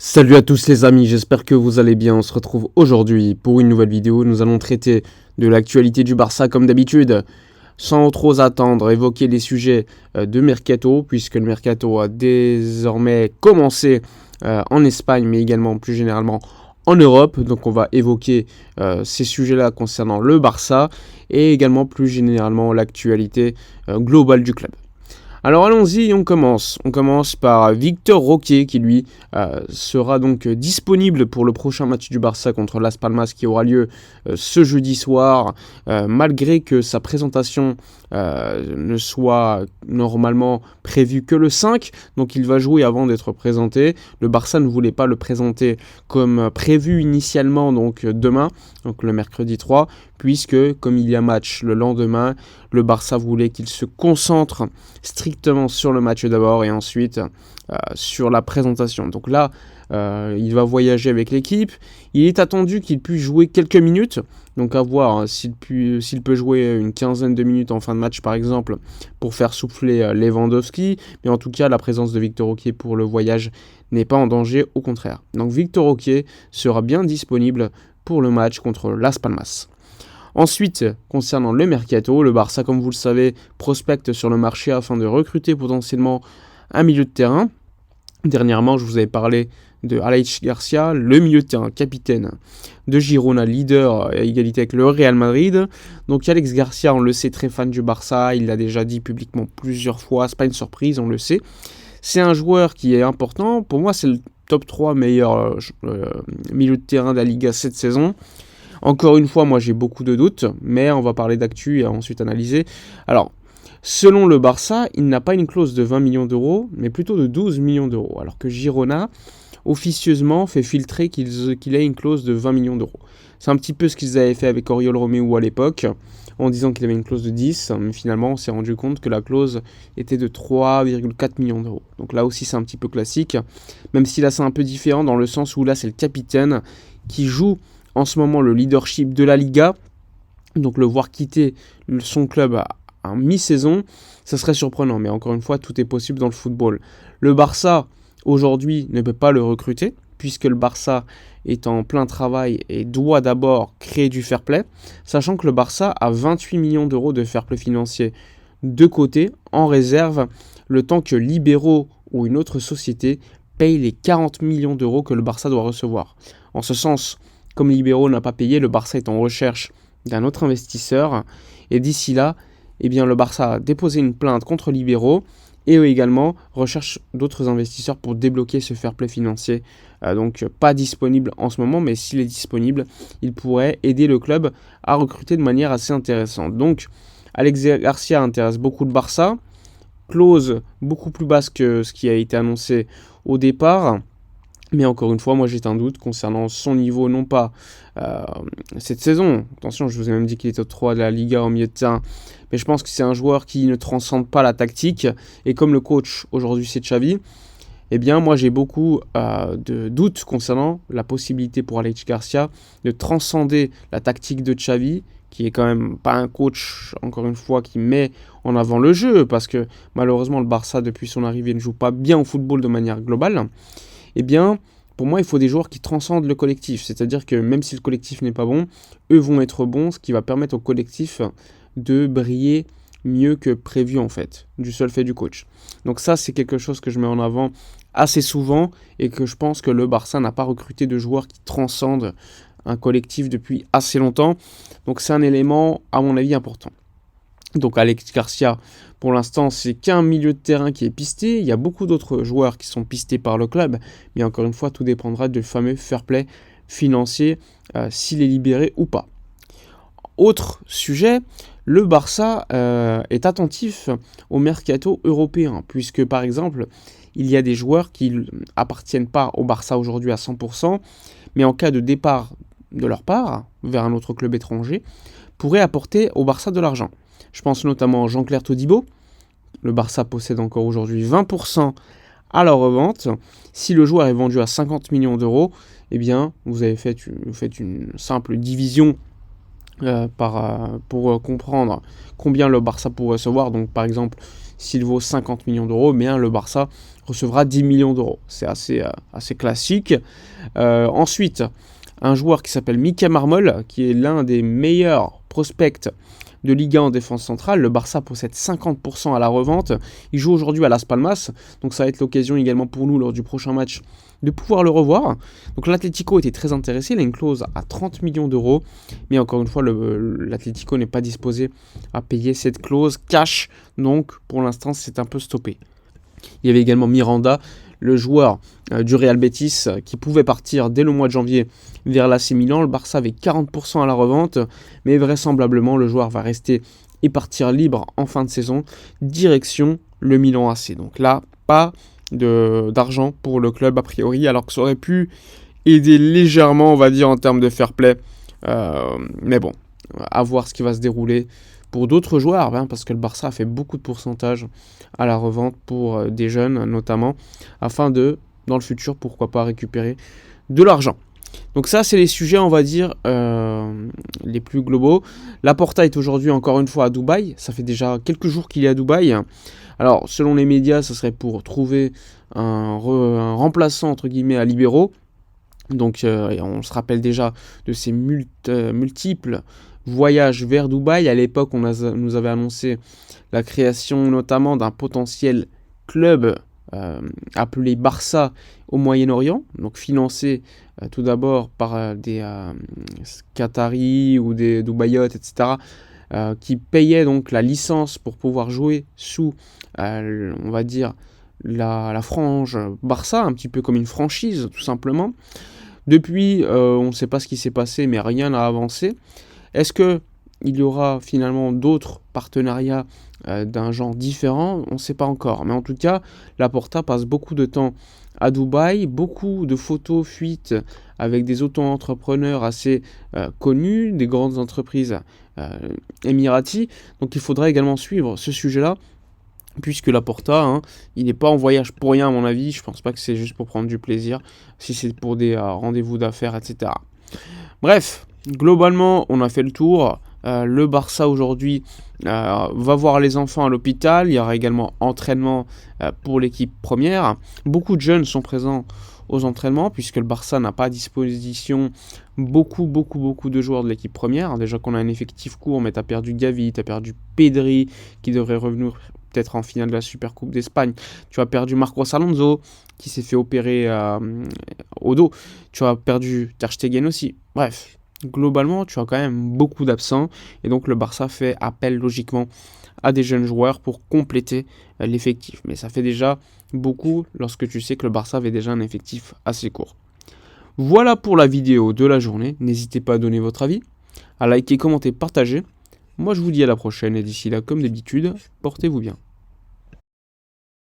Salut à tous les amis, j'espère que vous allez bien. On se retrouve aujourd'hui pour une nouvelle vidéo. Nous allons traiter de l'actualité du Barça comme d'habitude, sans trop attendre, évoquer les sujets de Mercato, puisque le Mercato a désormais commencé en Espagne, mais également plus généralement en Europe. Donc on va évoquer ces sujets-là concernant le Barça et également plus généralement l'actualité globale du club. Alors allons-y, on commence. On commence par Victor Roque qui lui sera donc disponible pour le prochain match du Barça contre Las Palmas qui aura lieu ce jeudi soir, malgré que sa présentation ne soit normalement prévue que le 5, donc il va jouer avant d'être présenté. Le Barça ne voulait pas le présenter comme prévu initialement, donc demain, donc le mercredi 3, puisque comme il y a match le lendemain, le Barça voulait qu'il se concentre strictement sur le match d'abord et ensuite sur la présentation. Donc là, il va voyager avec l'équipe. Il est attendu qu'il puisse jouer quelques minutes. Donc à voir hein, s'il peut jouer une quinzaine de minutes en fin de match par exemple pour faire souffler Lewandowski. Mais en tout cas, la présence de Victor Roque pour le voyage n'est pas en danger, au contraire. Donc Victor Roque sera bien disponible pour le match contre Las Palmas. Ensuite, concernant le Mercato, le Barça, comme vous le savez, prospecte sur le marché afin de recruter potentiellement un milieu de terrain. Dernièrement, je vous avais parlé de Aleix Garcia, le milieu de terrain capitaine de Girona, leader à égalité avec le Real Madrid. Donc Aleix Garcia, on le sait, très fan du Barça, il l'a déjà dit publiquement plusieurs fois, c'est pas une surprise, on le sait. C'est un joueur qui est important, pour moi c'est le top 3 meilleur milieu de terrain de la Liga cette saison. Encore une fois, moi j'ai beaucoup de doutes, mais on va parler d'actu et ensuite analyser. Alors, selon le Barça, il n'a pas une clause de 20 millions d'euros, mais plutôt de 12 millions d'euros, alors que Girona, officieusement, fait filtrer qu'il ait une clause de 20 millions d'euros. C'est un petit peu ce qu'ils avaient fait avec Oriol Romeu à l'époque, en disant qu'il avait une clause de 10, mais finalement on s'est rendu compte que la clause était de 3,4 millions d'euros. Donc là aussi c'est un petit peu classique, même si là c'est un peu différent dans le sens où là c'est le capitaine qui joue en ce moment le leadership de la Liga, donc le voir quitter son club à mi-saison, ça serait surprenant, mais encore une fois, tout est possible dans le football. Le Barça, aujourd'hui, ne peut pas le recruter, puisque le Barça est en plein travail et doit d'abord créer du fair play, sachant que le Barça a 28 millions d'euros de fair play financier de côté, en réserve, le temps que Libero ou une autre société paye les 40 millions d'euros que le Barça doit recevoir. En ce sens, comme Libero n'a pas payé, le Barça est en recherche d'un autre investisseur. Et d'ici là, eh bien, le Barça a déposé une plainte contre Libero et eux également recherchent d'autres investisseurs pour débloquer ce fair play financier. Donc pas disponible en ce moment, mais s'il est disponible, il pourrait aider le club à recruter de manière assez intéressante. Donc Aleix Garcia intéresse beaucoup le Barça. Clause beaucoup plus basse que ce qui a été annoncé au départ. Mais encore une fois, moi j'ai un doute concernant son niveau, non pas cette saison. Attention, je vous ai même dit qu'il était au 3 de la Liga au milieu de terrain. Mais je pense que c'est un joueur qui ne transcende pas la tactique. Et comme le coach aujourd'hui c'est Xavi, eh bien moi j'ai beaucoup de doutes concernant la possibilité pour Aleix Garcia de transcender la tactique de Xavi, qui est quand même pas un coach, encore une fois, qui met en avant le jeu. Parce que malheureusement le Barça depuis son arrivée ne joue pas bien au football de manière globale. Eh bien, pour moi, il faut des joueurs qui transcendent le collectif. C'est-à-dire que même si le collectif n'est pas bon, eux vont être bons, ce qui va permettre au collectif de briller mieux que prévu, en fait, du seul fait du coach. Donc ça, c'est quelque chose que je mets en avant assez souvent et que je pense que le Barça n'a pas recruté de joueurs qui transcendent un collectif depuis assez longtemps. Donc c'est un élément, à mon avis, important. Donc Aleix Garcia, pour l'instant, c'est qu'un milieu de terrain qui est pisté. Il y a beaucoup d'autres joueurs qui sont pistés par le club. Mais encore une fois, tout dépendra du fameux fair play financier, s'il est libéré ou pas. Autre sujet, le Barça est attentif au mercato européen. Puisque par exemple, il y a des joueurs qui n'appartiennent pas au Barça aujourd'hui à 100%. Mais en cas de départ de leur part, vers un autre club étranger, pourraient apporter au Barça de l'argent. Je pense notamment à Jean-Claire Todibo. Le Barça possède encore aujourd'hui 20% à la revente. Si le joueur est vendu à 50 millions d'euros, eh bien, vous faites une simple division pour comprendre combien le Barça pourrait recevoir. Donc par exemple, s'il vaut 50 millions d'euros, bien le Barça recevra 10 millions d'euros. C'est assez classique. Ensuite, un joueur qui s'appelle Mika Marmol, qui est l'un des meilleurs prospects de Liga en défense centrale. Le Barça possède 50% à la revente. Il joue aujourd'hui à Las Palmas, donc ça va être l'occasion également pour nous lors du prochain match de pouvoir le revoir. Donc l'Atlético était très intéressé, il a une clause à 30 millions d'euros, mais encore une fois l'Atlético n'est pas disposé à payer cette clause cash, donc pour l'instant c'est un peu stoppé. Il y avait également Miranda, le joueur du Real Betis qui pouvait partir dès le mois de janvier vers l'AC Milan. Le Barça avait 40% à la revente, mais vraisemblablement le joueur va rester et partir libre en fin de saison, direction le Milan AC. Donc là, pas d'argent pour le club a priori, alors que ça aurait pu aider légèrement, on va dire, en termes de fair play. Mais bon, à voir ce qui va se dérouler pour d'autres joueurs, hein, parce que le Barça a fait beaucoup de pourcentage à la revente pour des jeunes notamment, afin de, dans le futur, pourquoi pas récupérer de l'argent. Donc ça, c'est les sujets, on va dire, les plus globaux. Laporta est aujourd'hui encore une fois à Dubaï. Ça fait déjà quelques jours qu'il est à Dubaï. Alors, selon les médias, ce serait pour trouver un remplaçant, entre guillemets, à Libero. Donc, on se rappelle déjà de ces multiples voyages vers Dubaï. À l'époque, on nous avait annoncé la création notamment d'un potentiel club appelé Barça au Moyen-Orient, donc financé tout d'abord par des Qataris ou des Dubaïotes, etc., qui payaient donc la licence pour pouvoir jouer sous, on va dire, la frange Barça, un petit peu comme une franchise, tout simplement. Depuis, on ne sait pas ce qui s'est passé, mais rien n'a avancé. Est-ce qu'il y aura finalement d'autres partenariats d'un genre différent? On ne sait pas encore. Mais en tout cas, Laporta passe beaucoup de temps à Dubaï, beaucoup de photos fuitent avec des auto-entrepreneurs assez connus, des grandes entreprises émiraties. Donc il faudra également suivre ce sujet-là, puisque Laporta, hein, il n'est pas en voyage pour rien à mon avis. Je pense pas que c'est juste pour prendre du plaisir, si c'est pour des rendez-vous d'affaires, etc. Bref, globalement, on a fait le tour. Le Barça aujourd'hui va voir les enfants à l'hôpital. Il y aura également entraînement pour l'équipe première. Beaucoup de jeunes sont présents aux entraînements, puisque le Barça n'a pas à disposition beaucoup de joueurs de l'équipe première. Déjà qu'on a un effectif court, mais tu as perdu Gavi, tu as perdu Pedri, qui devrait revenir peut-être en finale de la Supercoupe d'Espagne. Tu as perdu Marcos Alonso, qui s'est fait opérer au dos. Tu as perdu Ter Stegen aussi. Bref, globalement, tu as quand même beaucoup d'absents. Et donc, le Barça fait appel logiquement à des jeunes joueurs pour compléter l'effectif. Mais ça fait déjà beaucoup lorsque tu sais que le Barça avait déjà un effectif assez court. Voilà pour la vidéo de la journée. N'hésitez pas à donner votre avis, à liker, commenter, partager. Moi, je vous dis à la prochaine et d'ici là, comme d'habitude, portez-vous bien.